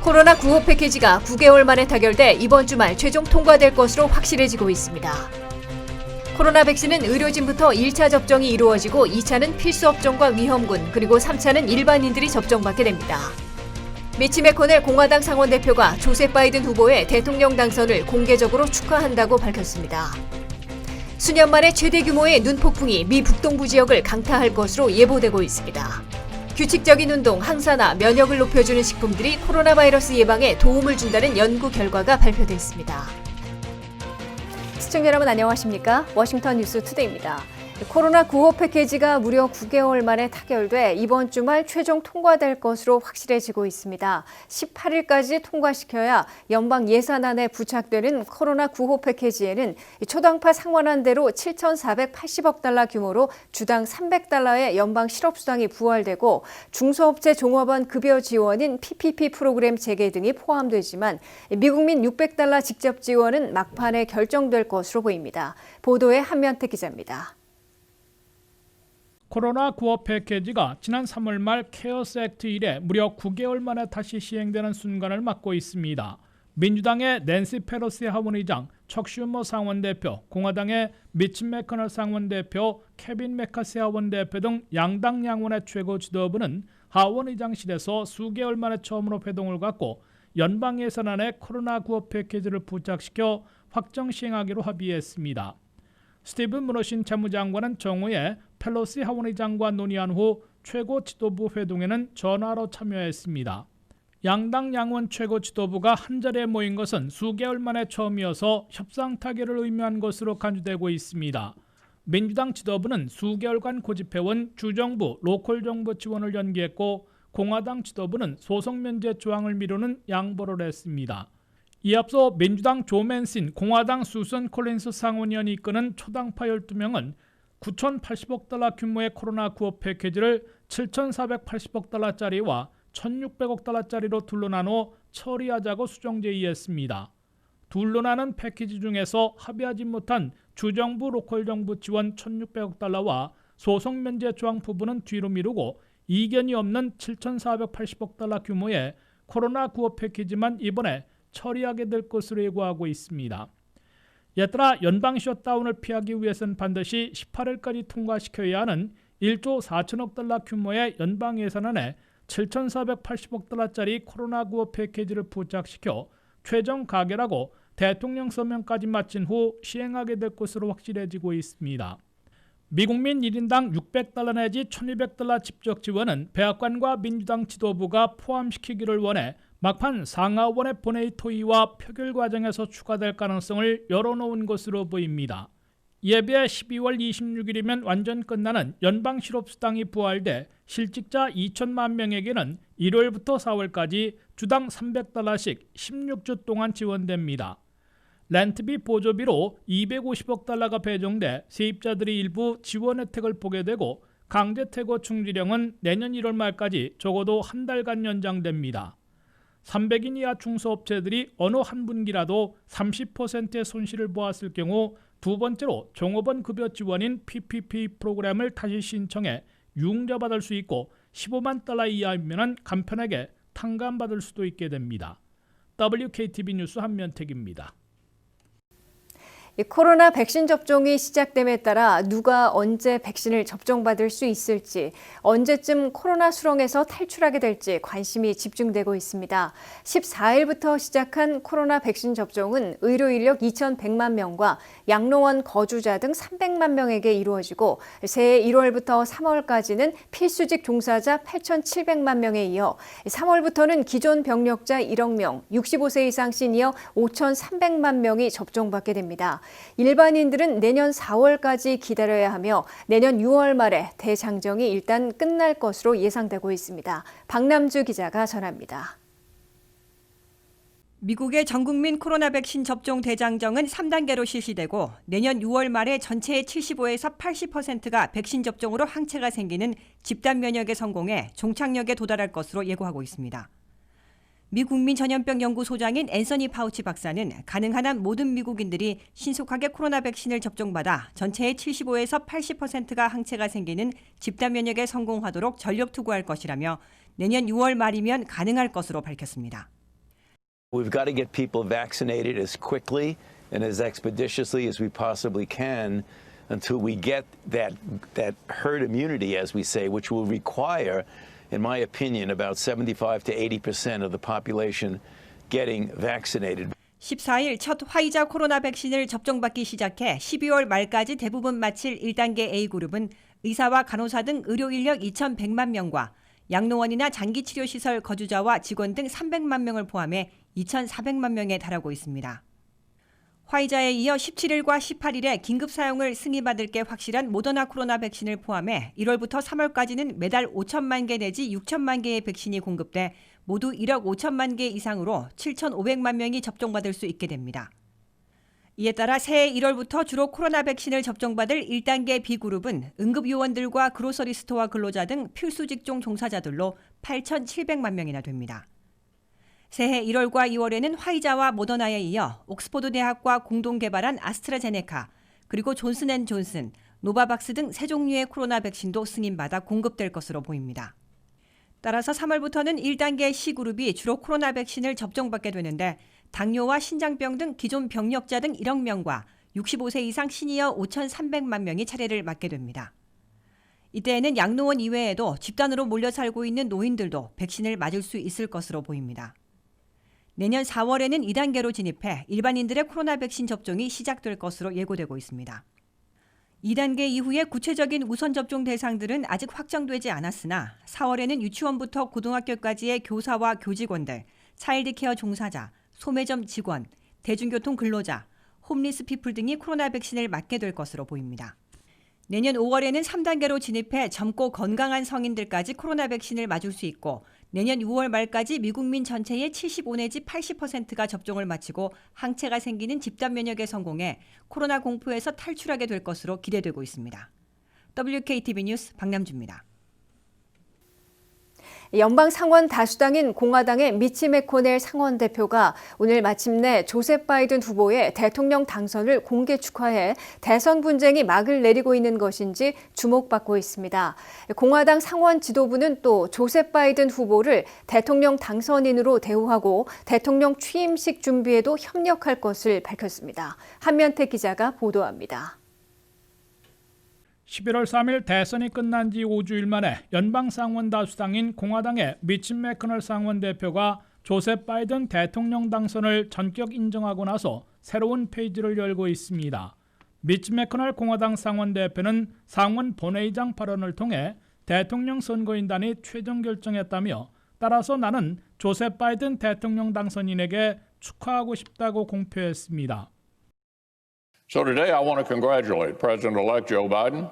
코로나 구호 패키지가 9개월 만에 타결돼 이번 주말 최종 통과될 것으로 확실해지고 있습니다. 코로나 백신은 의료진부터 1차 접종이 이루어지고 2차는 필수 업종과 위험군, 그리고 3차는 일반인들이 접종받게 됩니다. 미치 매코넬 공화당 상원대표가 조셉 바이든 후보의 대통령 당선을 공개적으로 축하한다고 밝혔습니다. 수년 만에 최대 규모의 눈폭풍이 미 북동부 지역을 강타할 것으로 예보되고 있습니다. 규칙적인 운동, 항산화, 면역을 높여주는 식품들이 코로나 바이러스 예방에 도움을 준다는 연구 결과가 발표됐습니다. 시청자 여러분 안녕하십니까? 워싱턴 뉴스 투데이입니다. 코로나 구호 패키지가 무려 9개월 만에 타결돼 이번 주말 최종 통과될 것으로 확실해지고 있습니다. 18일까지 통과시켜야 연방 예산안에 부착되는 코로나 구호 패키지에는 초당파 상환안대로 7,480억 달러 규모로 주당 300달러의 연방 실업수당이 부활되고 중소업체 종업원 급여 지원인 PPP 프로그램 재개 등이 포함되지만 미국민 600달러 직접 지원은 막판에 결정될 것으로 보입니다. 보도에 한면택 기자입니다. 코로나 구호 패키지가 지난 3월 말 케어스 액트 이래 무려 9개월 만에 다시 시행되는 순간을 맞고 있습니다. 민주당의 낸시 페로시 하원의장, 척 슈머 상원대표, 공화당의 미치 매코넬 상원대표, 케빈 메카시 하원대표 등 양당 양원의 최고 지도부는 하원의장실에서 수개월 만에 처음으로 회동을 갖고 연방 예산안에 코로나 구호 패키지를 부착시켜 확정 시행하기로 합의했습니다. 스티븐 무너신 재무장관은 정오에 펠로시 하원의장과 논의한 후 최고 지도부 회동에는 전화로 참여했습니다. 양당 양원 최고 지도부가 한자리에 모인 것은 수개월 만에 처음이어서 협상 타결을 의미한 것으로 간주되고 있습니다. 민주당 지도부는 수개월간 고집해온 주정부, 로컬 정부 지원을 연기했고 공화당 지도부는 소송 면제 조항을 미루는 양보를 했습니다. 이 앞서 민주당 조 맨신, 공화당 수선 콜린스 상원의원이 이끄는 초당파 12명은 9,080억 달러 규모의 코로나 구호 패키지를 7,480억 달러짜리와 1,600억 달러짜리로 둘로 나눠 처리하자고 수정 제의했습니다. 둘로 나눈 패키지 중에서 합의하지 못한 주정부 로컬 정부 지원 1,600억 달러와 소송 면제 조항 부분은 뒤로 미루고 이견이 없는 7,480억 달러 규모의 코로나 구호 패키지만 이번에 처리하게 될 것으로 예고하고 있습니다. 이에 따라 연방 셧다운을 피하기 위해서는 반드시 18일까지 통과시켜야 하는 1조 4천억 달러 규모의 연방 예산안에 7,480억 달러짜리 코로나 구호 패키지를 부착시켜 최종 가결하고 대통령 서명까지 마친 후 시행하게 될 것으로 확실해지고 있습니다. 미국민 1인당 600달러 내지 1,200달러 직접 지원은 백악관과 민주당 지도부가 포함시키기를 원해 막판 상하원의 본회의 토의와 표결 과정에서 추가될 가능성을 열어놓은 것으로 보입니다. 이에 비해 12월 26일이면 완전 끝나는 연방 실업수당이 부활돼 실직자 2천만 명에게는 1월부터 4월까지 주당 300달러씩 16주 동안 지원됩니다. 렌트비 보조비로 250억 달러가 배정돼 세입자들이 일부 지원 혜택을 보게 되고 강제퇴거 중지령은 내년 1월 말까지 적어도 한 달간 연장됩니다. 300인 이하 중소업체들이 어느 한 분기라도 30%의 손실을 보았을 경우 두 번째로 종업원 급여 지원인 PPP 프로그램을 다시 신청해 융자받을 수 있고 15만 달러 이하이면 간편하게 탕감받을 수도 있게 됩니다. WKTV 뉴스 한면택입니다. 코로나 백신 접종이 시작됨에 따라 누가 언제 백신을 접종받을 수 있을지, 언제쯤 코로나 수렁에서 탈출하게 될지 관심이 집중되고 있습니다. 14일부터 시작한 코로나 백신 접종은 의료 인력 2,100만 명과 양로원 거주자 등 300만 명에게 이루어지고 새해 1월부터 3월까지는 필수직 종사자 8,700만 명에 이어 3월부터는 기존 병력자 1억 명, 65세 이상 시니어 5,300만 명이 접종받게 됩니다. 일반인들은 내년 4월까지 기다려야 하며 내년 6월 말에 대장정이 일단 끝날 것으로 예상되고 있습니다. 박남주 기자가 전합니다. 미국의 전국민 코로나 백신 접종 대장정은 3단계로 실시되고 내년 6월 말에 전체의 75에서 80%가 백신 접종으로 항체가 생기는 집단 면역에 성공해 종착역에 도달할 것으로 예고하고 있습니다. 미 국민전염병연구소장인 앤서니 파우치 박사는 가능한 한 모든 미국인들이 신속하게 코로나 백신을 접종받아 전체의 75에서 80%가 항체가 생기는 집단 면역에 성공하도록 전력 투구할 것이라며 내년 6월 말이면 가능할 것으로 밝혔습니다. We've got to get people vaccinated as quickly and as expeditiously as we possibly can until we get that herd immunity, as we say, which will require, in my opinion, about 75 to 80% of the population getting vaccinated. 14일 첫 화이자 코로나 백신을 접종받기 시작해 12월 말까지 대부분 마칠 1단계 A그룹은 의사와 간호사 등 의료 인력 2,100만 명과 양로원이나 장기치료시설 거주자와 직원 등 300만 명을 포함해 2,400만 명에 달하고 있습니다. 화이자에 이어 17일과 18일에 긴급 사용을 승인받을 게 확실한 모더나 코로나 백신을 포함해 1월부터 3월까지는 매달 5천만 개 내지 6천만 개의 백신이 공급돼 모두 1억 5천만 개 이상으로 7,500만 명이 접종받을 수 있게 됩니다. 이에 따라 새해 1월부터 주로 코로나 백신을 접종받을 1단계 B그룹은 응급요원들과 그로서리 스토어 근로자 등 필수 직종 종사자들로 8,700만 명이나 됩니다. 새해 1월과 2월에는 화이자와 모더나에 이어 옥스퍼드 대학과 공동 개발한 아스트라제네카, 그리고 존슨앤존슨, 노바박스 등 세 종류의 코로나 백신도 승인받아 공급될 것으로 보입니다. 따라서 3월부터는 1단계 C그룹이 주로 코로나 백신을 접종받게 되는데 당뇨와 신장병 등 기존 병력자 등 1억 명과 65세 이상 시니어 5,300만 명이 차례를 맞게 됩니다. 이때에는 양로원 이외에도 집단으로 몰려 살고 있는 노인들도 백신을 맞을 수 있을 것으로 보입니다. 내년 4월에는 2단계로 진입해 일반인들의 코로나 백신 접종이 시작될 것으로 예고되고 있습니다. 2단계 이후에 구체적인 우선 접종 대상들은 아직 확정되지 않았으나 4월에는 유치원부터 고등학교까지의 교사와 교직원들, 차일드케어 종사자, 소매점 직원, 대중교통 근로자, 홈리스 피플 등이 코로나 백신을 맞게 될 것으로 보입니다. 내년 5월에는 3단계로 진입해 젊고 건강한 성인들까지 코로나 백신을 맞을 수 있고 내년 6월 말까지 미국민 전체의 75 내지 80%가 접종을 마치고 항체가 생기는 집단 면역에 성공해 코로나 공포에서 탈출하게 될 것으로 기대되고 있습니다. WKTV 뉴스 박남주입니다. 연방 상원 다수당인 공화당의 미치 맥코넬 상원 대표가 오늘 마침내 조셉 바이든 후보의 대통령 당선을 공개 축하해 대선 분쟁이 막을 내리고 있는 것인지 주목받고 있습니다. 공화당 상원 지도부는 또 조셉 바이든 후보를 대통령 당선인으로 대우하고 대통령 취임식 준비에도 협력할 것을 밝혔습니다. 한면태 기자가 보도합니다. 11월 3일 대선이 끝난 지 5주일 만에 연방 상원 다수당인 공화당의 미치 맥코넬 상원 대표가 조셉 바이든 대통령 당선을 전격 인정하고 나서 새로운 페이지를 열고 있습니다. 미치 맥코넬 공화당 상원 대표는 상원 본회의장 발언을 통해 대통령 선거인단이 최종 결정했다며 따라서 나는 조셉 바이든 대통령 당선인에게 축하하고 싶다고 공표했습니다. So today I want to congratulate President-elect Joe Biden.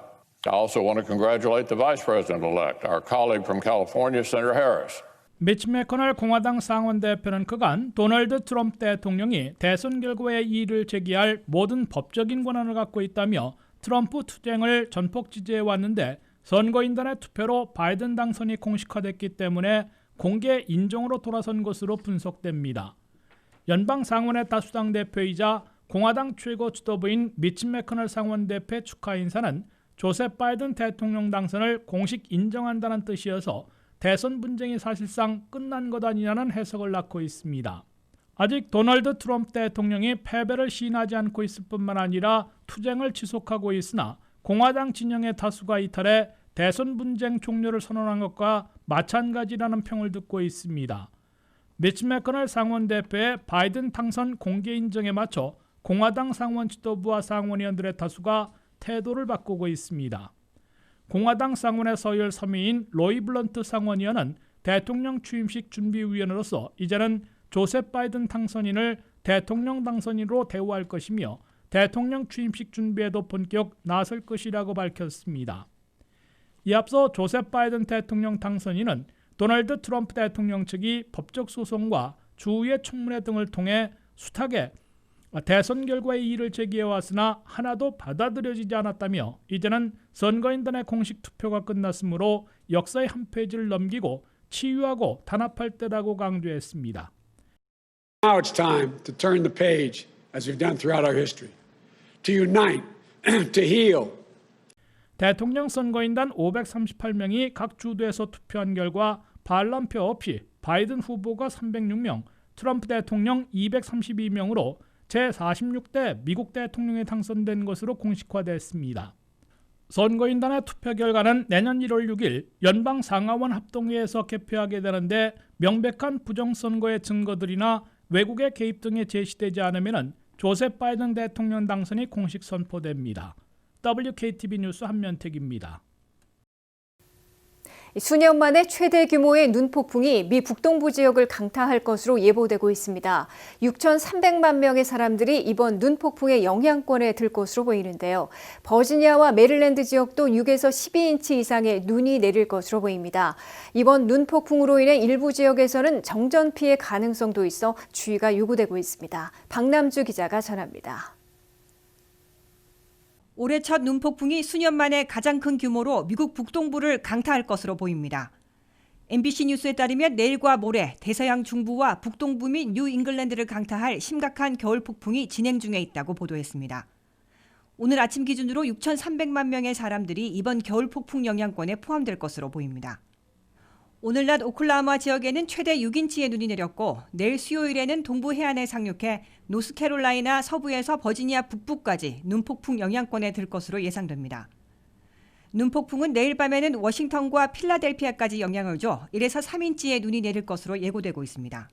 I also want to congratulate the Vice President-elect, our colleague from California, Senator Harris. 미치 맥코넬 공화당 상원 대표는 그간 도널드 트럼프 대통령이 대선 결과에 이의를 제기할 모든 법적인 권한을 갖고 있다며 트럼프 투쟁을 전폭 지지해왔는데 선거인단의 투표로 바이든 당선이 공식화됐기 때문에 공개 인정으로 돌아선 것으로 분석됩니다. 연방 상원의 다수당 대표이자 공화당 최고 지도부인 미치 맥코넬 상원 대표의 축하 인사는 조셉 바이든 대통령 당선을 공식 인정한다는 뜻이어서 대선 분쟁이 사실상 끝난 것 아니냐는 해석을 낳고 있습니다. 아직 도널드 트럼프 대통령이 패배를 시인하지 않고 있을 뿐만 아니라 투쟁을 지속하고 있으나 공화당 진영의 다수가 이탈해 대선 분쟁 종료를 선언한 것과 마찬가지라는 평을 듣고 있습니다. 미치 맥코넬 상원 대표의 바이든 당선 공개 인정에 맞춰 공화당 상원 지도부와 상원의원들의 다수가 태도를 바꾸고 있습니다. 공화당 상원의 서열 3위인 로이 블런트 상원의원은 대통령 취임식 준비위원으로서 이제는 조셉 바이든 당선인을 대통령 당선인으로 대우할 것이며 대통령 취임식 준비에도 본격 나설 것이라고 밝혔습니다. 이 앞서 조셉 바이든 대통령 당선인은 도널드 트럼프 대통령 측이 법적 소송과 주의 청문회 등을 통해 숱하게 대선 결과에 이의를 제기해왔으나 하나도 받아들여지지 않았다며 이제는 선거인단의 공식 투표가 끝났으므로 역사의 한 페이지를 넘기고 치유하고 단합할 때라고 강조했습니다. Now it's time to turn the page as we've done throughout our history. To unite, to heal. 대통령 선거인단 538명이 각 주도에서 투표한 결과 반란표 없이 바이든 후보가 306명, 트럼프 대통령 232명으로 제46대 미국 대통령에 당선된 것으로 공식화됐습니다. 선거인단의 투표 결과는 내년 1월 6일 연방 상하원 합동회에서 개표하게 되는데 명백한 부정선거의 증거들이나 외국의 개입 등이 제시되지 않으면 조셉 바이든 대통령 당선이 공식 선포됩니다. WKTV 뉴스 한면택입니다. 수년 만에 최대 규모의 눈폭풍이 미 북동부 지역을 강타할 것으로 예보되고 있습니다. 6,300만 명의 사람들이 이번 눈폭풍의 영향권에 들 것으로 보이는데요. 버지니아와 메릴랜드 지역도 6에서 12인치 이상의 눈이 내릴 것으로 보입니다. 이번 눈폭풍으로 인해 일부 지역에서는 정전 피해 가능성도 있어 주의가 요구되고 있습니다. 박남주 기자가 전합니다. 올해 첫 눈폭풍이 수년 만에 가장 큰 규모로 미국 북동부를 강타할 것으로 보입니다. MBC 뉴스에 따르면 내일과 모레 대서양 중부와 북동부 및 뉴잉글랜드를 강타할 심각한 겨울 폭풍이 진행 중에 있다고 보도했습니다. 오늘 아침 기준으로 6,300만 명의 사람들이 이번 겨울 폭풍 영향권에 포함될 것으로 보입니다. 오늘 낮 오클라호마 지역에는 최대 6인치의 눈이 내렸고 내일 수요일에는 동부 해안에 상륙해 노스캐롤라이나 서부에서 버지니아 북부까지 눈폭풍 영향권에 들 것으로 예상됩니다. 눈폭풍은 내일 밤에는 워싱턴과 필라델피아까지 영향을 줘 1에서 3인치의 눈이 내릴 것으로 예고되고 있습니다.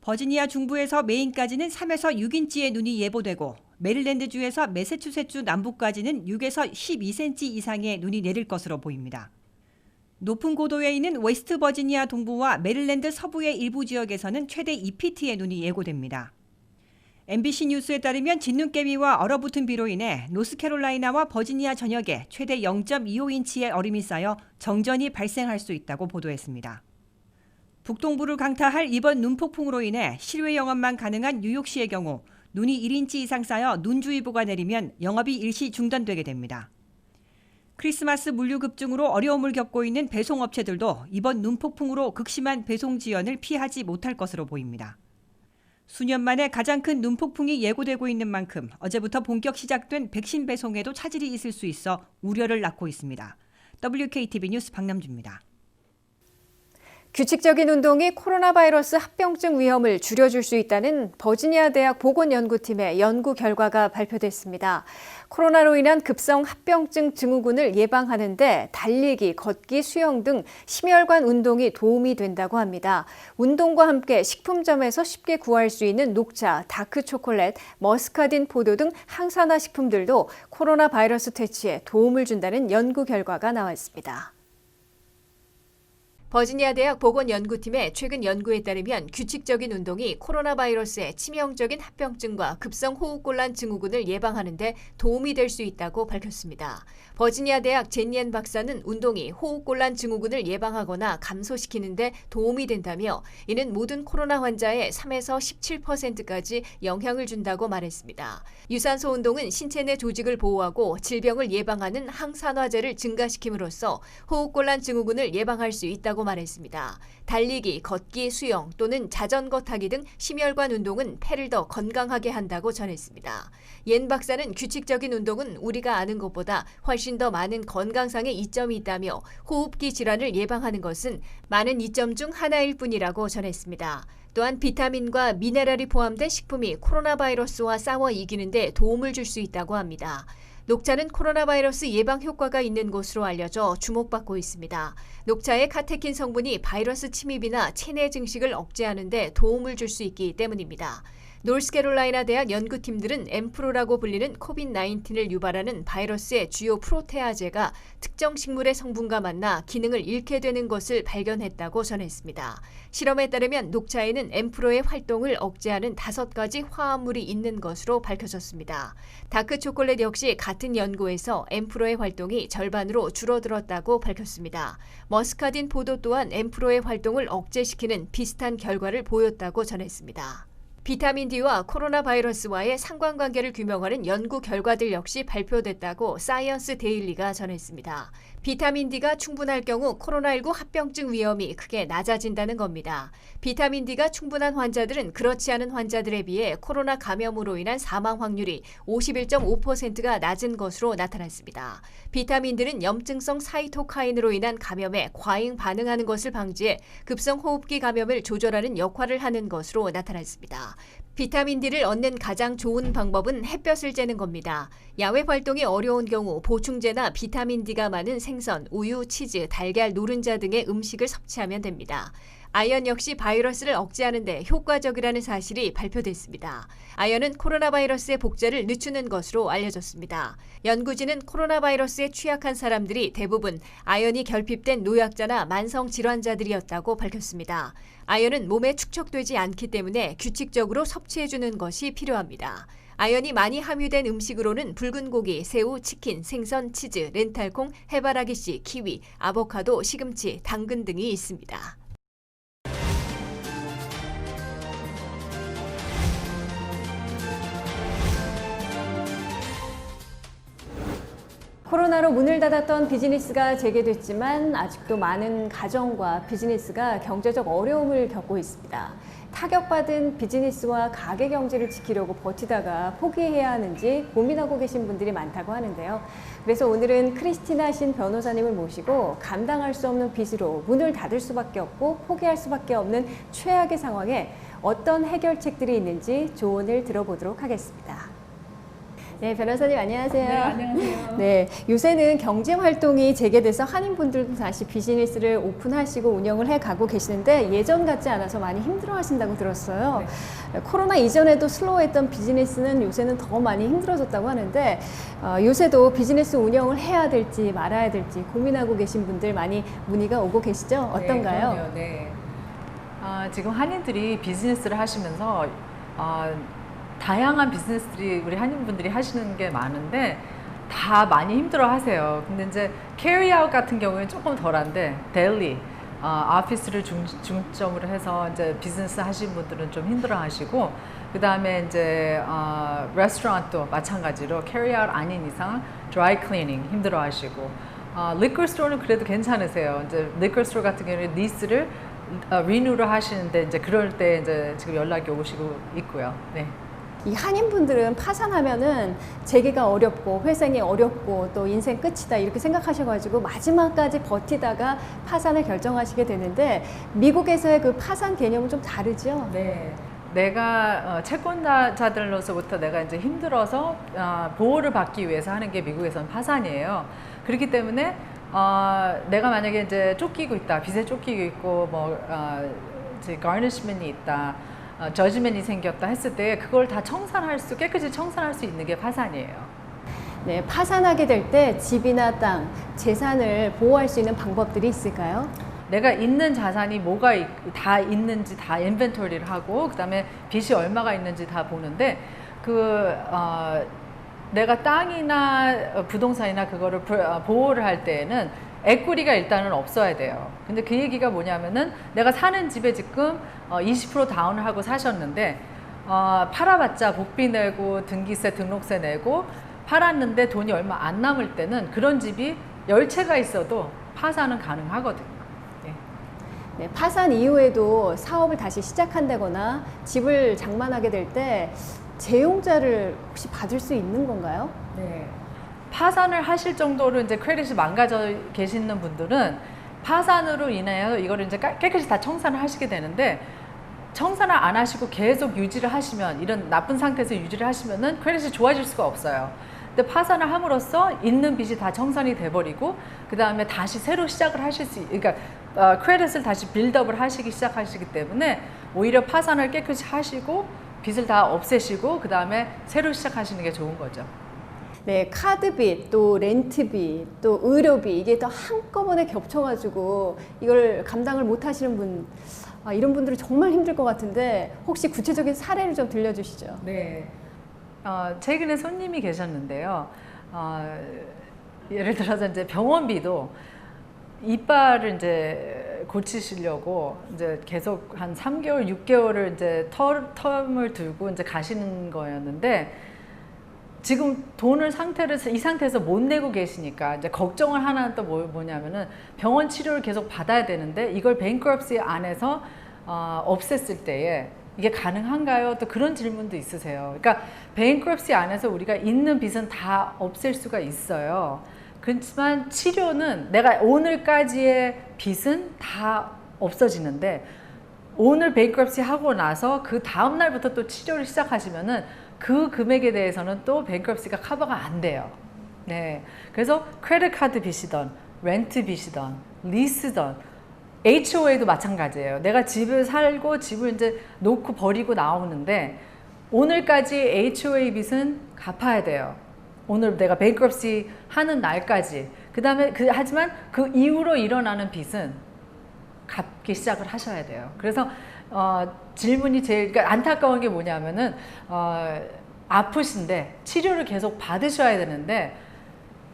버지니아 중부에서 메인까지는 3에서 6인치의 눈이 예보되고 메릴랜드주에서 매사추세츠 남부까지는 6에서 12cm 이상의 눈이 내릴 것으로 보입니다. 높은 고도에 있는 웨스트 버지니아 동부와 메릴랜드 서부의 일부 지역에서는 최대 2pt의 눈이 예고됩니다. MBC 뉴스에 따르면 진눈깨비와 얼어붙은 비로 인해 노스캐롤라이나와 버지니아 전역에 최대 0.25인치의 얼음이 쌓여 정전이 발생할 수 있다고 보도했습니다. 북동부를 강타할 이번 눈폭풍으로 인해 실외 영업만 가능한 뉴욕시의 경우 눈이 1인치 이상 쌓여 눈주의보가 내리면 영업이 일시 중단되게 됩니다. 크리스마스 물류 급증으로 어려움을 겪고 있는 배송업체들도 이번 눈폭풍으로 극심한 배송 지연을 피하지 못할 것으로 보입니다. 수년 만에 가장 큰 눈폭풍이 예고되고 있는 만큼 어제부터 본격 시작된 백신 배송에도 차질이 있을 수 있어 우려를 낳고 있습니다. WKTV 뉴스 박남주입니다. 규칙적인 운동이 코로나 바이러스 합병증 위험을 줄여줄 수 있다는 버지니아 대학 보건연구팀의 연구 결과가 발표됐습니다. 코로나로 인한 급성 합병증 증후군을 예방하는 데 달리기, 걷기, 수영 등 심혈관 운동이 도움이 된다고 합니다. 운동과 함께 식품점에서 쉽게 구할 수 있는 녹차, 다크 초콜릿, 머스카딘 포도 등 항산화 식품들도 코로나 바이러스 퇴치에 도움을 준다는 연구 결과가 나왔습니다. 버지니아 대학 보건연구팀의 최근 연구에 따르면 규칙적인 운동이 코로나 바이러스의 치명적인 합병증과 급성 호흡곤란 증후군을 예방하는 데 도움이 될 수 있다고 밝혔습니다. 버지니아 대학 제니엔 박사는 운동이 호흡곤란 증후군을 예방하거나 감소시키는 데 도움이 된다며 이는 모든 코로나 환자의 3에서 17%까지 영향을 준다고 말했습니다. 유산소 운동은 신체 내 조직을 보호하고 질병을 예방하는 항산화제를 증가시킴으로써 호흡곤란 증후군을 예방할 수 있다고 말했습니다. 달리기, 걷기, 수영 또는 자전거 타기 등 심혈관 운동은 폐를 더 건강하게 한다고 전했습니다. 옌 박사는 규칙적인 운동은 우리가 아는 것보다 훨씬 더 많은 건강상의 이점이 있다며 호흡기 질환을 예방하는 것은 많은 이점 중 하나일 뿐이라고 전했습니다. 또한 비타민과 미네랄이 포함된 식품이 코로나 바이러스와 싸워 이기는 데 도움을 줄 수 있다고 합니다. 녹차는 코로나 바이러스 예방 효과가 있는 것으로 알려져 주목받고 있습니다. 녹차의 카테킨 성분이 바이러스 침입이나 체내 증식을 억제하는 데 도움을 줄 수 있기 때문입니다. 노스캐롤라이나 대학 연구팀들은 엠프로라고 불리는 코비드-19을 유발하는 바이러스의 주요 프로테아제가 특정 식물의 성분과 만나 기능을 잃게 되는 것을 발견했다고 전했습니다. 실험에 따르면 녹차에는 엠프로의 활동을 억제하는 5가지 화합물이 있는 것으로 밝혀졌습니다. 다크 초콜릿 역시 같은 연구에서 엠프로의 활동이 절반으로 줄어들었다고 밝혔습니다. 머스카딘 포도 또한 엠프로의 활동을 억제시키는 비슷한 결과를 보였다고 전했습니다. 비타민 D와 코로나 바이러스와의 상관관계를 규명하는 연구 결과들 역시 발표됐다고 사이언스 데일리가 전했습니다. 비타민 D가 충분할 경우 코로나19 합병증 위험이 크게 낮아진다는 겁니다. 비타민 D가 충분한 환자들은 그렇지 않은 환자들에 비해 코로나 감염으로 인한 사망 확률이 51.5%가 낮은 것으로 나타났습니다. 비타민 D는 염증성 사이토카인으로 인한 감염에 과잉 반응하는 것을 방지해 급성 호흡기 감염을 조절하는 역할을 하는 것으로 나타났습니다. 비타민 D를 얻는 가장 좋은 방법은 햇볕을 쬐는 겁니다. 야외 활동이 어려운 경우 보충제나 비타민 D가 많은 생선, 우유, 치즈, 달걀, 노른자 등의 음식을 섭취하면 됩니다. 아연 역시 바이러스를 억제하는 데 효과적이라는 사실이 발표됐습니다. 아연은 코로나 바이러스의 복제를 늦추는 것으로 알려졌습니다. 연구진은 코로나 바이러스에 취약한 사람들이 대부분 아연이 결핍된 노약자나 만성 질환자들이었다고 밝혔습니다. 아연은 몸에 축적되지 않기 때문에 규칙적으로 섭취해주는 것이 필요합니다. 아연이 많이 함유된 음식으로는 붉은 고기, 새우, 치킨, 생선, 치즈, 렌탈콩, 해바라기씨, 키위, 아보카도, 시금치, 당근 등이 있습니다. 코로나로 문을 닫았던 비즈니스가 재개됐지만 아직도 많은 가정과 비즈니스가 경제적 어려움을 겪고 있습니다. 타격받은 비즈니스와 가게 경제를 지키려고 버티다가 포기해야 하는지 고민하고 계신 분들이 많다고 하는데요. 그래서 오늘은 크리스티나 신 변호사님을 모시고 감당할 수 없는 빚으로 문을 닫을 수밖에 없고 포기할 수밖에 없는 최악의 상황에 어떤 해결책들이 있는지 조언을 들어보도록 하겠습니다. 네, 변호사님 안녕하세요. 네, 안녕하세요. 네, 요새는 경제 활동이 재개돼서 한인분들도 다시 비즈니스를 오픈하시고 운영을 해가고 계시는데 예전 같지 않아서 많이 힘들어하신다고 들었어요. 네. 코로나 이전에도 슬로우했던 비즈니스는 요새는 더 많이 힘들어졌다고 하는데 요새도 비즈니스 운영을 해야 될지 말아야 될지 고민하고 계신 분들 많이 문의가 오고 계시죠? 어떤가요? 네, 그럼요. 네. 지금 한인들이 비즈니스를 하시면서 다양한 비즈니스들이 우리 한인분들이 하시는 게 많은데 다 많이 힘들어 하세요. 근데 이제 캐리아웃 같은 경우에는 조금 덜한데 데일리 오피스를 중점으로 해서 이제 비즈니스 하시는 분들은 좀 힘들어 하시고 그 다음에 이제 레스토랑도 마찬가지로 캐리아웃 아닌 이상 드라이 클리닝 힘들어 하시고 리커 스토어는 그래도 괜찮으세요. 이제 리커 스토어 같은 경우는 리스를 리뉴를 하시는데 이제 그럴 때 이제 지금 연락이 오시고 있고요. 네. 이 한인분들은 파산하면은 재개가 어렵고 회생이 어렵고 또 인생 끝이다 이렇게 생각하셔가지고 마지막까지 버티다가 파산을 결정하시게 되는데 미국에서의 그 파산 개념은 좀 다르죠? 네. 내가 채권자들로서부터 내가 이제 힘들어서 보호를 받기 위해서 하는 게 미국에서는 파산이에요. 그렇기 때문에 내가 만약에 이제 쫓기고 있다, 빚에 쫓기고 있고 이제 가니시먼이 있다. 저지먼이 생겼다 했을 때 그걸 다 깨끗이 청산할 수 있는 게 파산이에요. 네, 파산하게 될 때 집이나 땅, 재산을 보호할 수 있는 방법들이 있을까요? 내가 있는 자산이 뭐가 다 있는지 다 인벤토리를 하고 그다음에 빚이 얼마가 있는지 다 보는데 내가 땅이나 부동산이나 그거를 보호를 할 때에는 에퀴티가 일단은 없어야 돼요. 근데 그 얘기가 뭐냐면은 내가 사는 집에 지금 20% 다운을 하고 사셨는데 팔아봤자 복비 내고 등기세 등록세 내고 팔았는데 돈이 얼마 안 남을 때는 그런 집이 10채가 있어도 파산은 가능하거든요. 네. 네, 파산 이후에도 사업을 다시 시작한다거나 집을 장만하게 될 때 재용자를 혹시 받을 수 있는 건가요? 네. 파산을 하실 정도로 이제 크레딧이 망가져 계시는 분들은 파산으로 인해서 이거를 이제 깨끗이 다 청산을 하시게 되는데 청산을 안 하시고 계속 유지를 하시면 이런 나쁜 상태에서 유지를 하시면은 크레딧이 좋아질 수가 없어요. 근데 파산을 함으로써 있는 빚이 다 청산이 돼버리고 그 다음에 다시 새로 시작을 하실 수, 그러니까 크레딧을 다시 빌드업을 하시기 시작하시기 때문에 오히려 파산을 깨끗이 하시고 빚을 다 없애시고 그 다음에 새로 시작하시는 게 좋은 거죠. 네, 카드빚, 또 렌트빚, 또 의료비 이게 또 한꺼번에 겹쳐가지고 이걸 감당을 못 하시는 분 이런 분들은 정말 힘들 것 같은데 혹시 구체적인 사례를 좀 들려주시죠. 네. 최근에 손님이 계셨는데요. 예를 들어서 이제 병원비도 이빨을 이제 고치시려고 이제 계속 한 3개월, 6개월을 이제 텀을 두고 이제 가시는 거였는데 지금 돈을 이 상태에서 못 내고 계시니까 이제 걱정을 하나는 또 뭐냐면은 병원 치료를 계속 받아야 되는데 이걸 bankruptcy 안에서 없앴을 때에 이게 가능한가요? 또 그런 질문도 있으세요. 그러니까 bankruptcy 안에서 우리가 있는 빚은 다 없앨 수가 있어요. 그렇지만 치료는 내가 오늘까지의 빚은 다 없어지는데 오늘 bankruptcy 하고 나서 그 다음 날부터 또 치료를 시작하시면은 그 금액에 대해서는 또 bankruptcy가 커버가 안 돼요. 네, 그래서 크레딧 카드 빚이던, 렌트 빚이던, 리스던, HOA도 마찬가지예요. 내가 집을 살고 집을 이제 놓고 버리고 나오는데 오늘까지 HOA 빚은 갚아야 돼요. 오늘 내가 bankruptcy 하는 날까지. 그다음에 하지만 그 이후로 일어나는 빚은 갚기 시작을 하셔야 돼요. 그래서 질문이 제일 그러니까 안타까운 게 뭐냐면은 아프신데 치료를 계속 받으셔야 되는데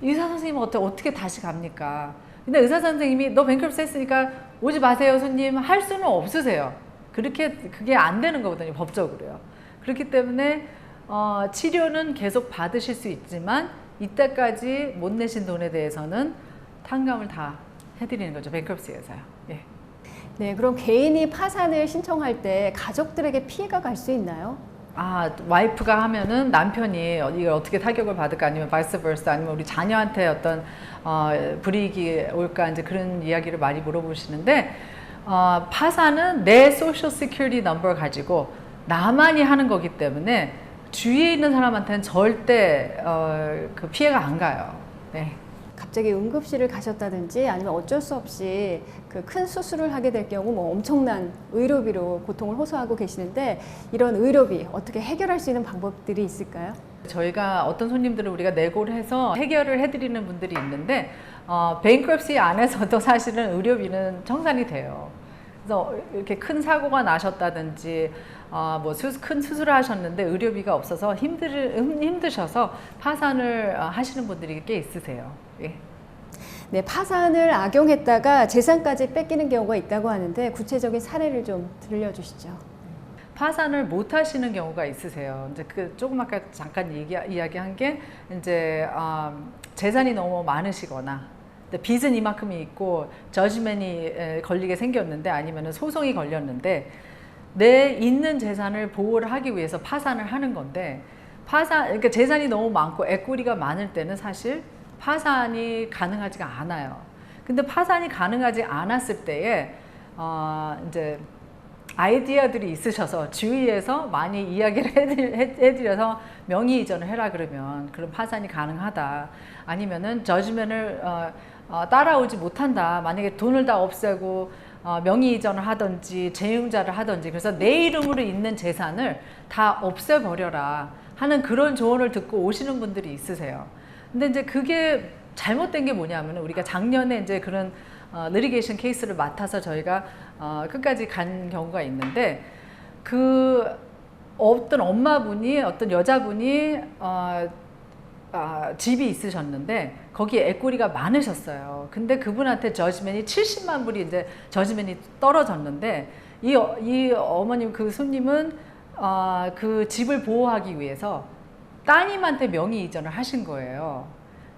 의사 선생님은 어떻게 다시 갑니까? 근데 의사 선생님이 너 bankruptcy 했으니까 오지 마세요 손님 할 수는 없으세요. 그게 안 되는 거거든요, 법적으로요. 그렇기 때문에 치료는 계속 받으실 수 있지만 이때까지 못 내신 돈에 대해서는 탕감을 다 해드리는 거죠, bankruptcy에서요. 예. 네, 그럼 개인이 파산을 신청할 때 가족들에게 피해가 갈 수 있나요? 와이프가 하면은 남편이 이걸 어떻게 타격을 받을까 아니면 vice versa 아니면 우리 자녀한테 어떤 불이익이 올까 이제 그런 이야기를 많이 물어보시는데 파산은 내 social security number 가지고 나만이 하는 거기 때문에 주위에 있는 사람한테는 절대 그 피해가 안 가요. 네. 갑자기 응급실을 가셨다든지 아니면 어쩔 수 없이 그 큰 수술을 하게 될 경우 뭐 엄청난 의료비로 고통을 호소하고 계시는데 이런 의료비 어떻게 해결할 수 있는 방법들이 있을까요? 저희가 어떤 손님들을 우리가 내고를 해서 해결을 해드리는 분들이 있는데 bankruptcy 안에서도 사실은 의료비는 청산이 돼요. 그래서 이렇게 큰 사고가 나셨다든지 큰 수술을 하셨는데 의료비가 없어서 힘드셔서 파산을 하시는 분들이 꽤 있으세요. 예. 네, 파산을 악용했다가 재산까지 뺏기는 경우가 있다고 하는데 구체적인 사례를 좀 들려주시죠. 파산을 못 하시는 경우가 있으세요. 이제 조금 아까 잠깐 이야기한 게 이제 재산이 너무 많으시거나 빚은 이만큼이 있고 저지먼이 걸리게 생겼는데 아니면 소송이 걸렸는데 내 있는 재산을 보호를 하기 위해서 파산을 하는 건데 그러니까 재산이 너무 많고 에quity 많을 때는 사실 파산이 가능하지가 않아요. 근데 파산이 가능하지 않았을 때에 이제 아이디어들이 있으셔서 주위에서 많이 이야기를 해드려서 명의 이전을 해라 그러면 그런 파산이 가능하다. 아니면은 저지먼을 따라오지 못한다. 만약에 돈을 다 없애고 명의 이전을 하든지 재융자를 하든지 그래서 내 이름으로 있는 재산을 다 없애버려라 하는 그런 조언을 듣고 오시는 분들이 있으세요. 근데 이제 그게 잘못된 게 뭐냐면 우리가 작년에 이제 그런 리티게이션 케이스를 맡아서 저희가 끝까지 간 경우가 있는데 그 어떤 엄마분이 어떤 여자분이 집이 있으셨는데 거기에 에quity 많으셨어요. 근데 그분한테 저지먼이 70만 불이 이제 저지먼이 떨어졌는데 이 어머님 그 손님은 그 집을 보호하기 위해서 따님한테 명의 이전을 하신 거예요.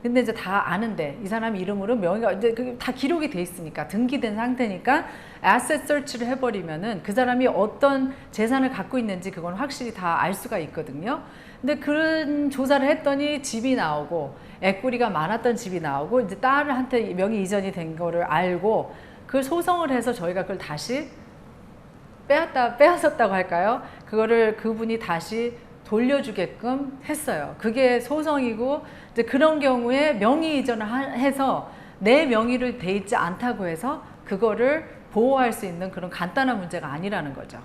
근데 이제 다 아는데 이 사람 이름으로 명의가 이제 다 기록이 돼 있으니까 등기된 상태니까 asset search를 해버리면은 그 사람이 어떤 재산을 갖고 있는지 그건 확실히 다 알 수가 있거든요. 근데 그런 조사를 했더니 집이 나오고 에quity 많았던 집이 나오고 이제 딸한테 명의 이전이 된 거를 알고 그걸 소송을 해서 저희가 그걸 다시 빼앗았다고 할까요? 그거를 그분이 다시 돌려주게끔 했어요. 그게 소송이고 이제 그런 경우에 명의 이전을 해서 내 명의로 돼 있지 않다고 해서 그거를 보호할 수 있는 그런 간단한 문제가 아니라는 거죠.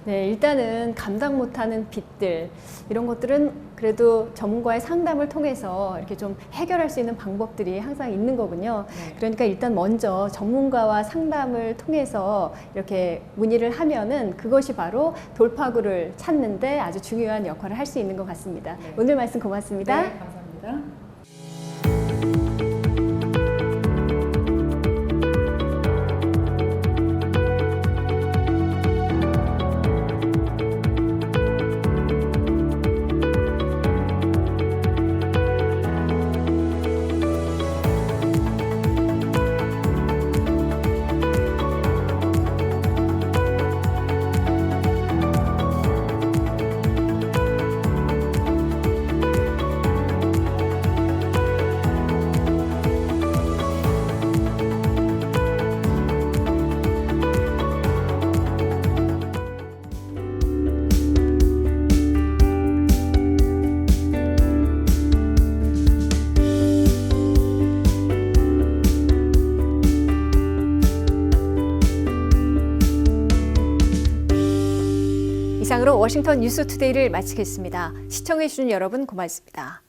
네, 일단은 감당 못하는 빚들 이런 것들은 그래도 전문가의 상담을 통해서 이렇게 좀 해결할 수 있는 방법들이 항상 있는 거군요. 네. 그러니까 일단 먼저 전문가와 상담을 통해서 이렇게 문의를 하면은 그것이 바로 돌파구를 찾는데 아주 중요한 역할을 할 수 있는 것 같습니다. 네. 오늘 말씀 고맙습니다. 네, 감사합니다. 이상으로 워싱턴 뉴스투데이를 마치겠습니다. 시청해주신 여러분 고맙습니다.